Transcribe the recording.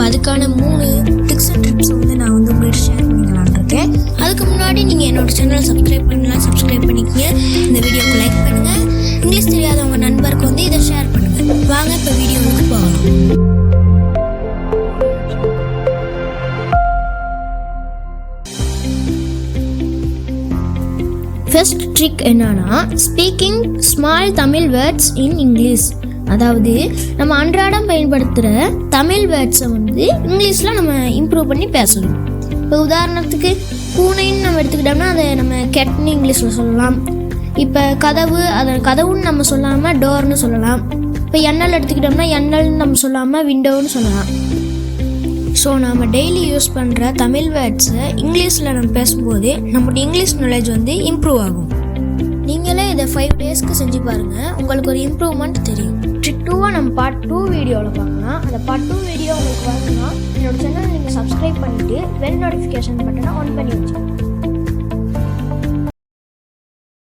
அதுக்கான 3 tips and drips வந்து நான் வந்து உங்கள்கிட்ட ஷேர் பண்ணிக்கலான்னு இருக்கேன். அதுக்கு முன்னாடி நீங்கள் என்னோடய சேனலை சப்ஸ்கிரைப் பண்ணிக்கங்க. இந்த வீடியோக்கு லைக் பண்ணுங்கள். இங்கிலீஷ் தெரியாதவங்க நண்பருக்கு வந்து இதை ஷேர் பண்ணுங்கள். வாங்க இப்போ வீடியோவுக்கு போகலாம். ஃபர்ஸ்ட் ட்ரிக் என்னன்னா, speaking small Tamil words in English. அதாவது நம்ம அன்றாடம் பயன்படுத்துகிற தமிழ் வேர்ட்ஸை வந்து இங்கிலீஷில் நம்ம இம்ப்ரூவ் பண்ணி பேசணும். இப்போ உதாரணத்துக்கு பூனைன்னு நம்ம எடுத்துக்கிட்டோம்னா அதை நம்ம கெட்னு இங்கிலீஷில் சொல்லலாம். இப்போ கதவு, அதை கதவுன்னு நம்ம சொல்லாமல் டோர்னு சொல்லலாம். இப்போ எண்ணல் எடுத்துக்கிட்டோம்னா எண்ணல்னு நம்ம சொல்லாமல் விண்டோன்னு சொல்லலாம். ஸோ நம்ம டெய்லி யூஸ் பண்ணுற தமிழ் வேர்ட்ஸை இங்கிலீஷில் நம்ம பேசும்போது நம்மளோட இங்கிலீஷ் நாலேஜ் வந்து இம்ப்ரூவ் ஆகும். நீங்களே இதை 5 டேஸ்க்கு செஞ்சு பாருங்கள், உங்களுக்கு ஒரு இம்ப்ரூவ்மெண்ட் தெரியும். ட்ரிக் 2 நம்ம பார்ட் 2 வீடியோவில் பார்க்கலாம். அந்த பார்ட் 2 வீடியோ உங்களுக்கு வரணும்னா என்னோட சேனலை நீங்கள் சப்ஸ்கிரைப் பண்ணிவிட்டு பெல் நோட்டிஃபிகேஷன் பட்டனை ஆன் பண்ணி வச்சுக்கோங்க.